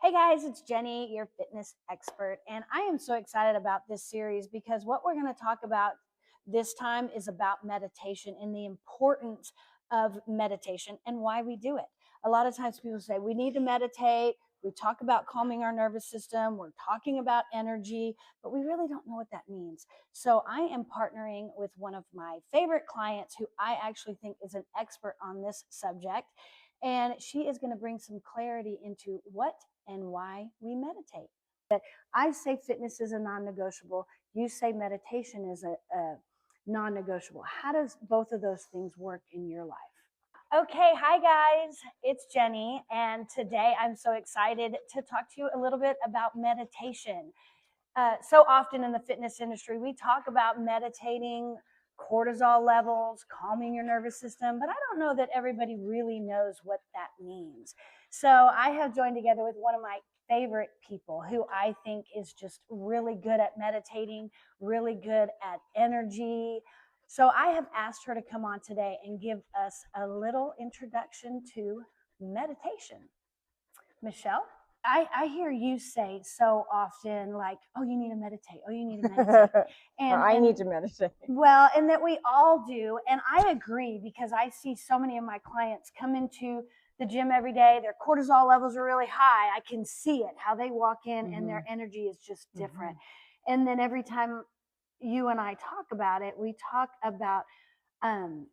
Hey guys, it's Jenny, your fitness expert, and I am so excited about this series because what we're going to talk about this time is about meditation and the importance of meditation and why we do it. A lot of times people say we need to meditate, we talk about calming our nervous system, we're talking about energy, but we really don't know what that means. So I am partnering with one of my favorite clients who I actually think is an expert on this subject. And she is going to bring some clarity into what and why we meditate. I say fitness is a non-negotiable. You say meditation is a non-negotiable. How does both of those things work in your life? Okay, hi guys, it's Jenny, and today I'm so excited to talk to you a little bit about meditation. So often in the fitness industry, we talk about meditating, cortisol levels, calming your nervous system, but I don't know that everybody really knows what that means. So I have joined together with one of my favorite people who I think is just really good at meditating, really good at energy. So I have asked her to come on today and give us a little introduction to meditation. Michelle? I hear you say so often, like, oh, you need to meditate. Oh, you need to meditate. Or I need to meditate. Well, and that we all do. And I agree because I see so many of my clients come into the gym every day. Their cortisol levels are really high. I can see it, how they walk in and their energy is just different. And then every time you and I talk about it, we talk about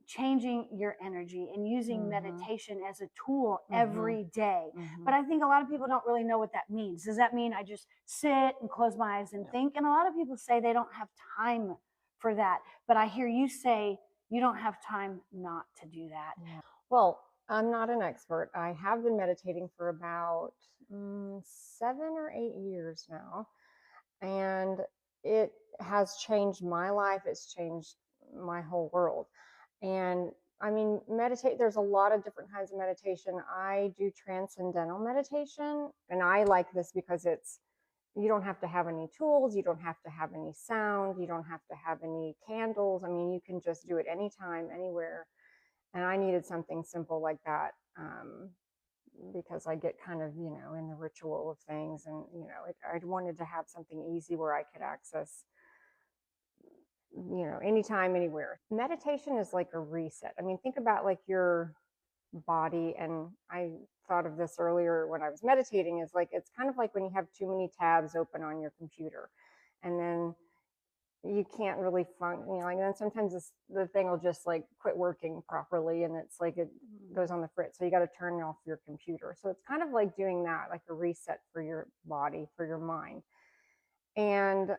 changing your energy and using meditation as a tool every day. But I think a lot of people don't really know what that means. Does that mean I just sit and close my eyes and think? And a lot of people say they don't have time for that. But I hear you say you don't have time not to do that. Yeah. Well, I'm not an expert. I have been meditating for about 7 or 8 years now, and it has changed my life. It's changed my whole world. And I mean, meditate, there's a lot of different kinds of meditation. I do transcendental meditation, and I like this because you don't have to have any tools, you don't have to have any sound, you don't have to have any candles. I mean, you can just do it anytime, anywhere. And I needed something simple like that, because I get kind of, in the ritual of things. And, I wanted to have something easy where I could access, anytime, anywhere. Meditation is like a reset. I mean, think about like your body. And I thought of this earlier when I was meditating, is like, it's kind of like when you have too many tabs open on your computer, and then you can't really like, and then sometimes the thing will just like quit working properly, and it's like it goes on the fritz. So you got to turn off your computer. So it's kind of like doing that, like a reset for your body, for your mind. And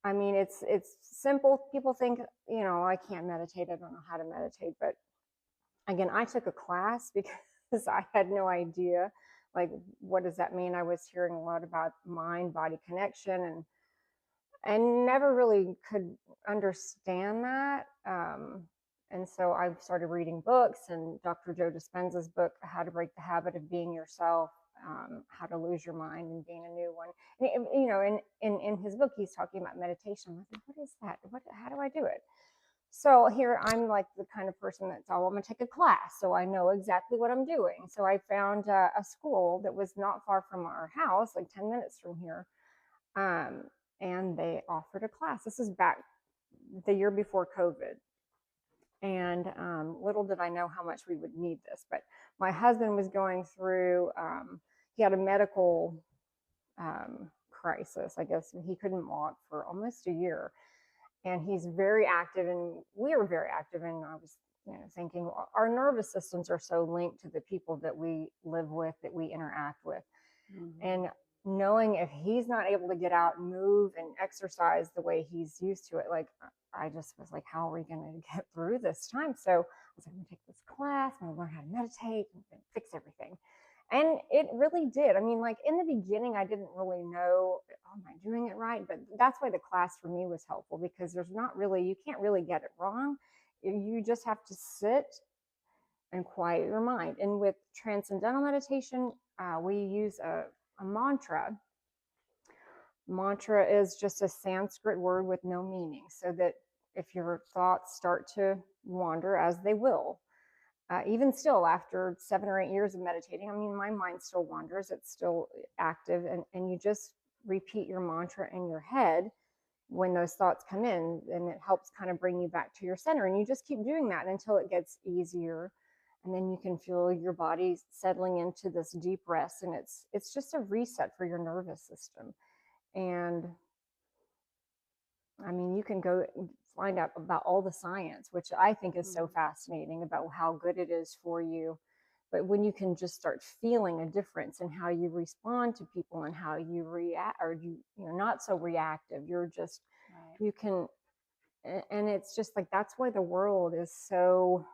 I mean, it's simple. People think, I can't meditate. I don't know how to meditate. But again, I took a class because I had no idea, like, what does that mean? I was hearing a lot about mind body connection, and never really could understand that. And so I started reading books, and Dr. Joe Dispenza's book, How to Break the Habit of Being Yourself, How to Lose Your Mind and Gain a New One. And, in his book, he's talking about meditation. I said, what is that? How do I do it? So here I'm like the kind of person that's, oh, I'm going to take a class so I know exactly what I'm doing. So I found a school that was not far from our house, like 10 minutes from here. And they offered a class. This is back the year before COVID. And little did I know how much we would need this. But my husband was going through, he had a medical crisis, I guess. He couldn't walk for almost a year. And he's very active, and we were very active. And I was thinking, well, our nervous systems are so linked to the people that we live with, that we interact with. And knowing if he's not able to get out and move and exercise the way he's used to it, like, I just was like, how are we going to get through this time? So I was like, I'm going to take this class, I'm going to learn how to meditate and fix everything. And it really did. I mean, like, in the beginning, I didn't really know, oh, am I doing it right? But that's why the class for me was helpful, because you can't really get it wrong. You just have to sit and quiet your mind. And with transcendental meditation, we use a mantra. Mantra is just a Sanskrit word with no meaning, so that if your thoughts start to wander, as they will, even still, after 7 or 8 years of meditating, I mean, my mind still wanders. It's still active, and you just repeat your mantra in your head when those thoughts come in, and it helps kind of bring you back to your center. And you just keep doing that until it gets easier, and then you can feel your body settling into this deep rest, and it's just a reset for your nervous system. And I mean, you can go find out about all the science, which I think is so fascinating, about how good it is for you. But when you can just start feeling a difference in how you respond to people and how you react, or you're not so reactive, you're just, Right. you can, and it's just like, that's why the world is so,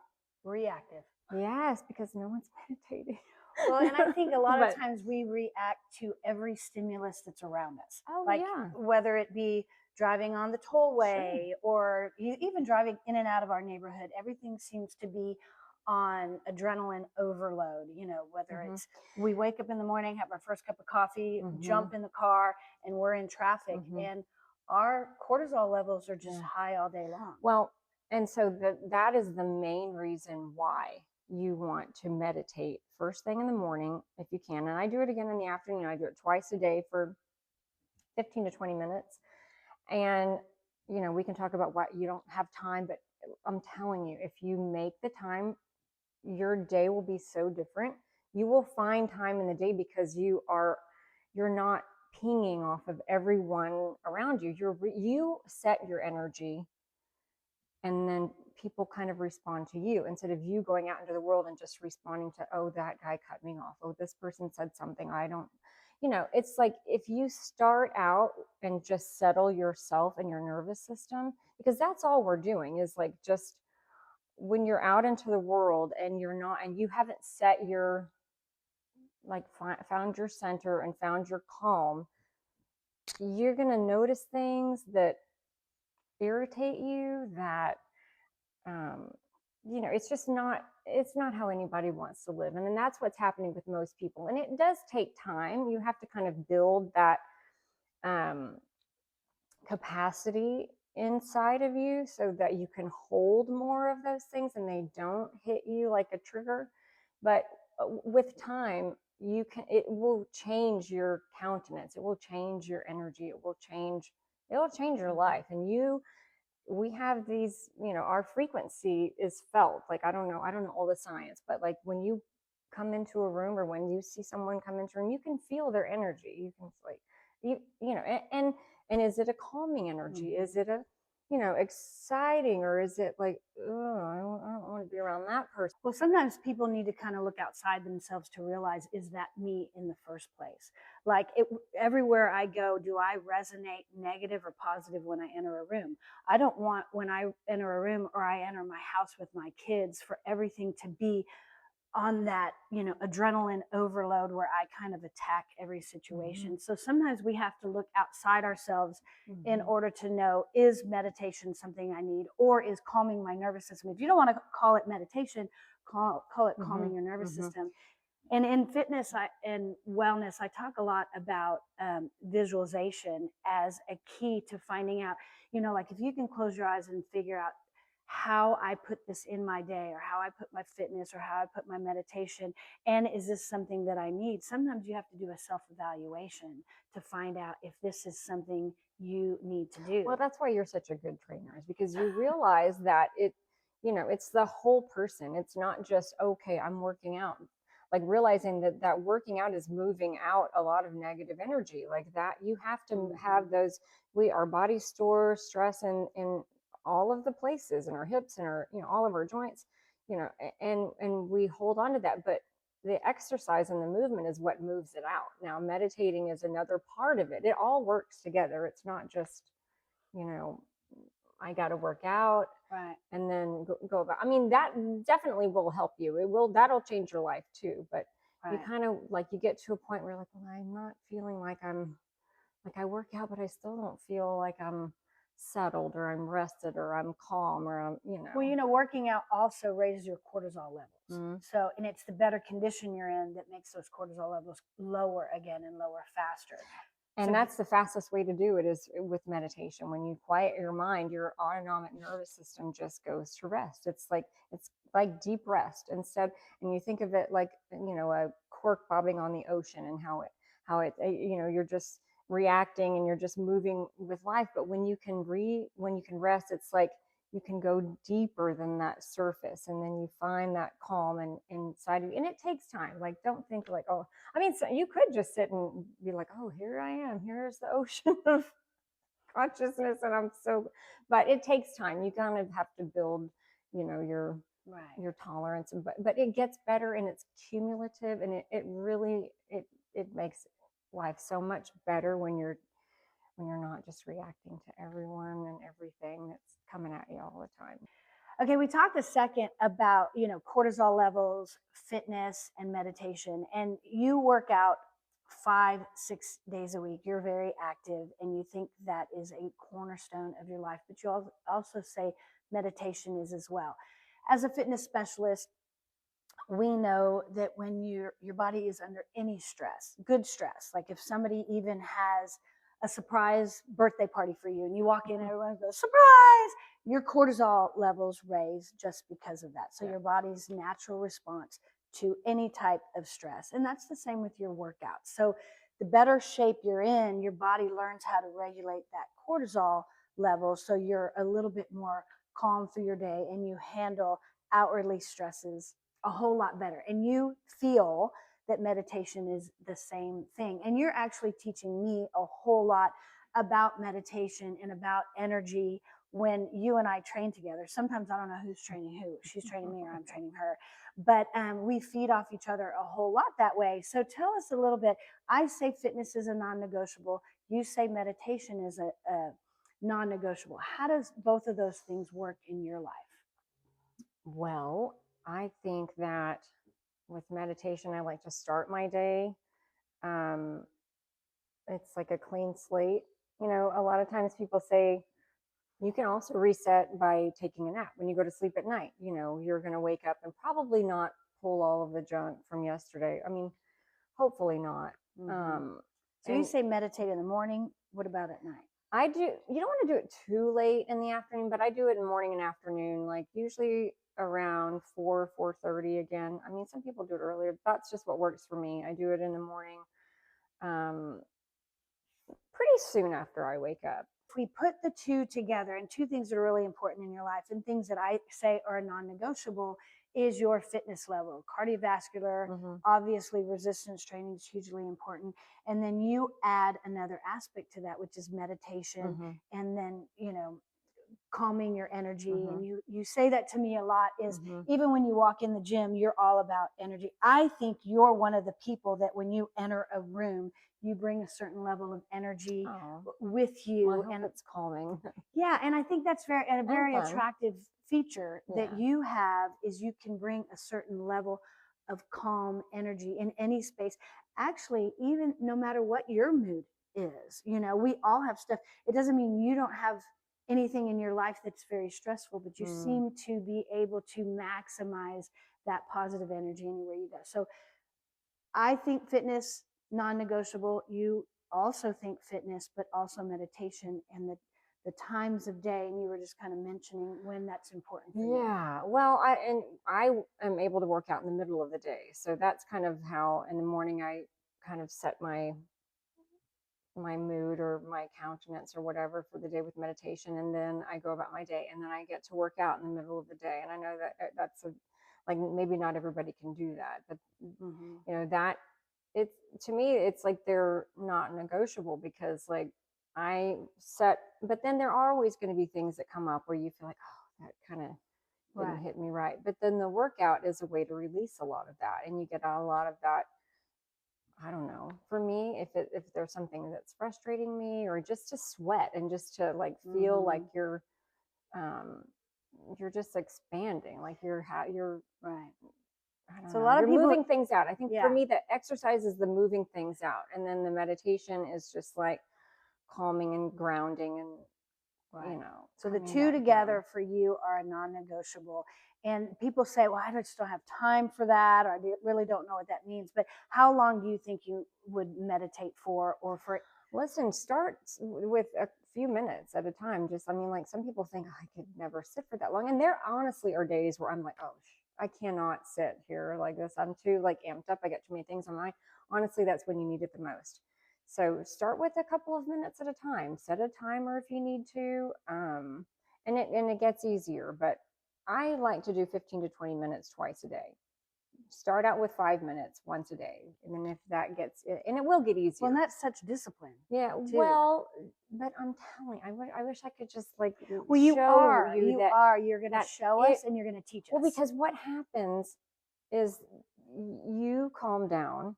Reactive. yes, because no one's meditating. Well, and I think a lot of But- times we react to every stimulus that's around us. Oh, like yeah. whether it be driving on the tollway or even driving in and out of our neighborhood, everything seems to be on adrenaline overload. Whether Mhm. it's we wake up in the morning, have our first cup of coffee, Mhm. jump in the car, and we're in traffic, Mhm. and our cortisol levels are just Yeah. high all day long. Well, and so that is the main reason why you want to meditate first thing in the morning if you can. And I do it again in the afternoon. I do it twice a day for 15 to 20 minutes. And we can talk about what you don't have time, but I'm telling you, if you make the time, your day will be so different. You will find time in the day because you're not pinging off of everyone around you. You set your energy, and then people kind of respond to you instead of you going out into the world and just responding to, oh, that guy cut me off, oh, this person said something I don't. It's like, if you start out and just settle yourself and your nervous system, because that's all we're doing, is like, just when you're out into the world and you haven't set your, like, found your center and found your calm, you're going to notice things that irritate you, that um, it's not how anybody wants to live. And then that's what's happening with most people. And it does take time. You have to kind of build that um, capacity inside of you so that you can hold more of those things and they don't hit you like a trigger. But with time, it will change your countenance, it will change your energy, it'll change your life. And we have these, our frequency is felt. Like, I don't know all the science, but like, when you come into a room or when you see someone come into a room, you can feel their energy. You can, like, and is it a calming energy? Is it a, exciting, or is it like, oh, I don't want to be around that person? Well, sometimes people need to kind of look outside themselves to realize, is that me in the first place? Like, everywhere I go, do I resonate negative or positive when I enter a room? I don't want, when I enter a room or I enter my house with my kids, for everything to be on that, adrenaline overload where I kind of attack every situation. Mhm. So sometimes we have to look outside ourselves in Mhm. order to know, is meditation something I need, or is calming my nervous system? If you don't want to call it meditation, call it calming Mhm. your nervous Mhm. system. And in fitness and wellness, I talk a lot about visualization as a key to finding out, like, if you can close your eyes and figure out how I put this in my day, or how I put my fitness, or how I put my meditation, and is this something that I need? Sometimes you have to do a self-evaluation to find out if this is something you need to do. Well, that's why you're such a good trainer, is because you realize that it's the whole person. It's not just, okay, I'm working out. Like, realizing that working out is moving out a lot of negative energy, like that. You have to have those. Our body stores stress in all of the places, in our hips and our, all of our joints, and we hold on to that. But the exercise and the movement is what moves it out. Now, meditating is another part of it. It all works together. It's not just, I got to work out Right. and then go about. I mean, that definitely will help you. That'll change your life too. But you Right. kind of, like, you get to a point where you're like, well, I'm not feeling like I work out, but I still don't feel like I'm settled, or I'm rested, or I'm calm, or Well, working out also raises your cortisol levels. Mhm. So, and it's the better condition you're in that makes those cortisol levels lower again and lower faster. And that's the fastest way to do it is with meditation. When you quiet your mind, your autonomic nervous system just goes to rest. It's like deep rest instead. And you think of it like, a cork bobbing on the ocean, and how it you're just reacting and you're just moving with life. But when you can rest, it's like you can go deeper than that surface, and then you find that calm and inside of you. And it takes time. Like, don't think like, oh, I mean, so you could just sit and be like, oh, here I am. Here's the ocean of consciousness. But it takes time. You kind of have to build, your tolerance. But it gets better, and it's cumulative, and it really, it makes life so much better when you're not just reacting to everyone and everything that's coming at you all the time. Okay, we talked a second about, cortisol levels, fitness, and meditation. And you work out 5-6 days a week. You're very active, and you think that is a cornerstone of your life. But you also say meditation is as well. As a fitness specialist, we know that when your body is under any stress, good stress, like if somebody even has a surprise birthday party for you and you walk in and everyone goes, surprise, your cortisol levels raise just because of that. So your body's natural response to any type of stress. And that's the same with your workout. So the better shape you're in, your body learns how to regulate that cortisol level, so you're a little bit more calm through your day and you handle outwardly stresses a whole lot better. And you feel that meditation is the same thing. And you're actually teaching me a whole lot about meditation and about energy when you and I train together. Sometimes I don't know who's training who. She's training me or I'm training her. But we feed off each other a whole lot that way. So tell us a little bit. I say fitness is a non-negotiable. You say meditation is a non-negotiable. How does both of those things work in your life? Well, I think that with meditation, I like to start my day. It's like a clean slate. A lot of times people say you can also reset by taking a nap. When you go to sleep at night, you're going to wake up and probably not pull all of the junk from yesterday. I mean, hopefully not. So you say meditate in the morning. What about at night? I do. You don't want to do it too late in the afternoon, but I do it in the morning and afternoon, like usually around 4:30 again. I mean, some people do it earlier. That's just what works for me. I do it in the morning, pretty soon after I wake up. If we put the two together, and two things that are really important in your life and things that I say are non-negotiable, is your fitness level. Cardiovascular, obviously resistance training is hugely important. And then you add another aspect to that, which is meditation. And then, calming your energy. And you say that to me a lot, is even when you walk in the gym, you're all about energy. I think you're one of the people that when you enter a room, you bring a certain level of energy with you. Well, and it's calming. Yeah. And I think that's a very attractive feature that you have, is you can bring a certain level of calm energy in any space. Actually, even no matter what your mood is, we all have stuff. It doesn't mean you don't have anything in your life that's very stressful, but you seem to be able to maximize that positive energy anywhere you go. So I think fitness, non-negotiable. You also think fitness, but also meditation and the times of day. And you were just kind of mentioning when that's important for you. Yeah. Well, I am able to work out in the middle of the day. So that's kind of how in the morning I kind of set my mood or my countenance or whatever for the day with meditation, and then I go about my day, and then I get to work out in the middle of the day. And I know that that's like maybe not everybody can do that, but that it's, to me, it's like they're not negotiable, because like but then there are always going to be things that come up where you feel like, oh, that kind of didn't hit me right. But then the workout is a way to release a lot of that, and you get a lot of that. I don't know. For me, if there's something that's frustrating me, or just to sweat and just to like feel like you're just expanding, like you're right. So a lot of people moving things out. I think for me, the exercise is the moving things out, and then the meditation is just like calming and grounding, and So the two together for you are a non-negotiable. And people say, well, I just don't have time for that, or I really don't know what that means. But how long do you think you would meditate for, or for Listen, start with a few minutes at a time. Just, I mean, like some people think, "Oh, I could never sit for that long." And there honestly are days where I'm like, oh, I cannot sit here like this. I'm too like amped up. I got too many things on my, honestly, that's when you need it the most. So start with a couple of minutes at a time, set a timer if you need to. And it gets easier, but I like to do 15 to 20 minutes twice a day. Start out with 5 minutes once a day, and then if that gets, and it will get easier. Well, and that's such discipline. Yeah, too. well, but I'm telling, I wish I could just like Well, you show are. you You that are. You're going to that show it- us, and you're going to teach us. well, because what happens is you calm down,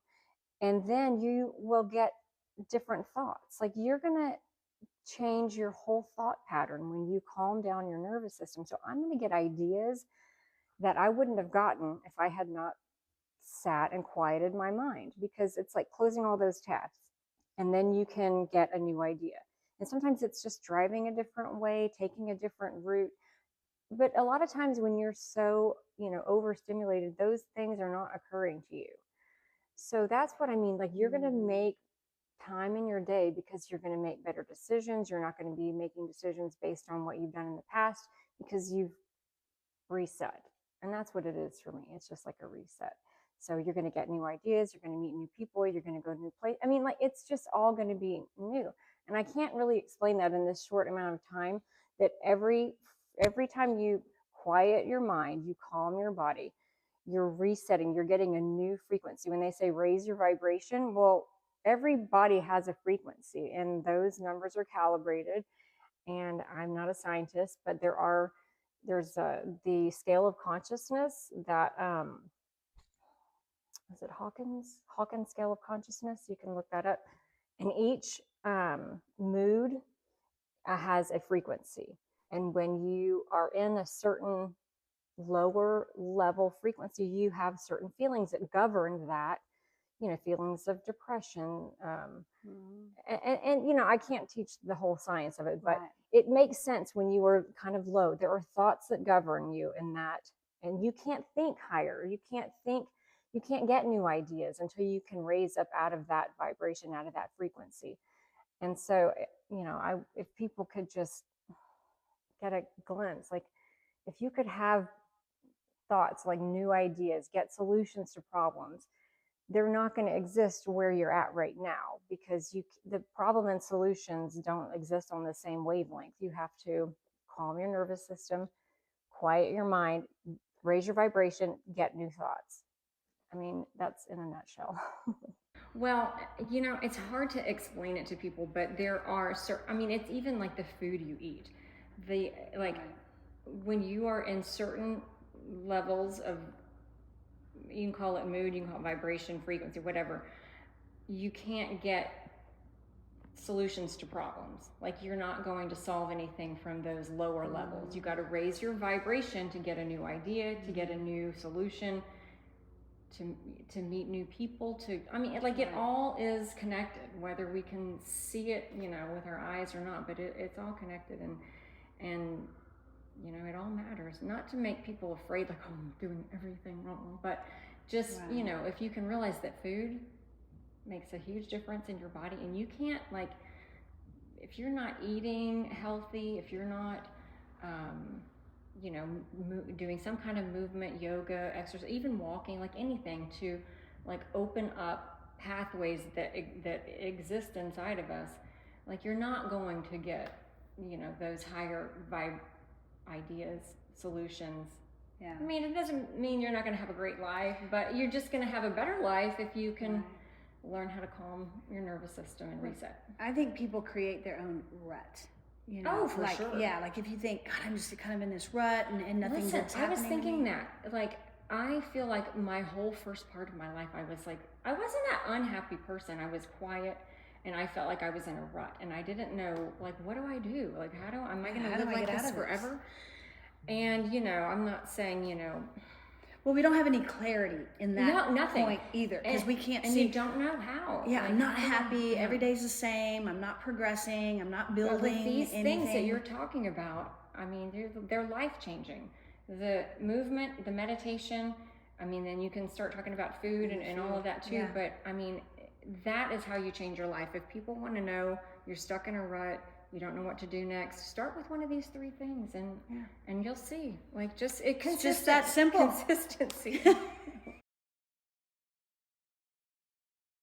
and then you will get different thoughts. Like you're gonna change your whole thought pattern when you calm down your nervous system. So I'm gonna get ideas that I wouldn't have gotten if I had not sat and quieted my mind, because it's like closing all those tabs and then you can get a new idea. And sometimes it's just driving a different way, taking a different route. But a lot of times when you're so, overstimulated, those things are not occurring to you. So that's what I mean. Like you're going to make time in your day because you're going to make better decisions. You're not going to be making decisions based on what you've done in the past because you've reset. And that's what it is for me. It's just like a reset. So you're going to get new ideas. You're going to meet new people. You're going to go to new place. I mean, like it's just all going to be new. And I can't really explain that in this short amount of time, that every time you quiet your mind, you calm your body, you're resetting, you're getting a new frequency. When they say raise your vibration, well, every body has a frequency and those numbers are calibrated. And I'm not a scientist, but there's the scale of consciousness that is it Hawkins scale of consciousness. You can look that up. And each mood has a frequency. And when you are in a certain lower level frequency, you have certain feelings that govern that, feelings of depression. And I can't teach the whole science of it, but it makes sense when you are kind of low. There are thoughts that govern you in that, and you can't think higher. You can't get new ideas until you can raise up out of that vibration, out of that frequency. And so, if people could just get a glimpse, like if you could have thoughts like new ideas, get solutions to problems, they're not going to exist where you're at right now, because the problem and solutions don't exist on the same wavelength. You have to calm your nervous system, quiet your mind, raise your vibration, get new thoughts. I mean, that's in a nutshell. Well, it's hard to explain it to people, but there are it's even like the food you eat. When you are in certain levels of, you can call it mood, you can call it vibration, frequency, whatever, you can't get solutions to problems. Like you're not going to solve anything from those lower levels. You got to raise your vibration to get a new idea, to get a new solution, to meet new people, it all is connected, whether we can see it, with our eyes or not, but it's all connected, and it all matters. Not to make people afraid, like, oh, I'm doing everything wrong, but just, if you can realize that food makes a huge difference in your body, and you can't, if you're not eating healthy, if you're not, doing some kind of movement, yoga, exercise, even walking, like anything to open up pathways that exist inside of us, you're not going to get, those higher vibe ideas, solutions. Yeah. I mean, it doesn't mean you're not going to have a great life, but you're just going to have a better life if you can learn how to calm your nervous system and reset. I think people create their own rut. Oh, for sure. Yeah, if you think, God, I'm just kind of in this rut and nothing's happening. I was thinking that. I feel like my whole first part of my life, I wasn't that unhappy person. I was quiet, and I felt like I was in a rut, and I didn't know, what do I do? Am I going to live like this forever? And, I'm not saying, Well, we don't have any clarity in that point either, because we can't see. And you don't know how. Yeah, I'm not happy. Every day's the same. I'm not progressing. I'm not building with these anything. Things that you're talking about, they're life-changing. The movement, the meditation, then you can start talking about food and all of that too. Yeah. But, that is how you change your life. If people want to know you're stuck in a rut, you don't know what to do next, start with one of these 3 things and you'll see. Like, just just that simple. Consistency.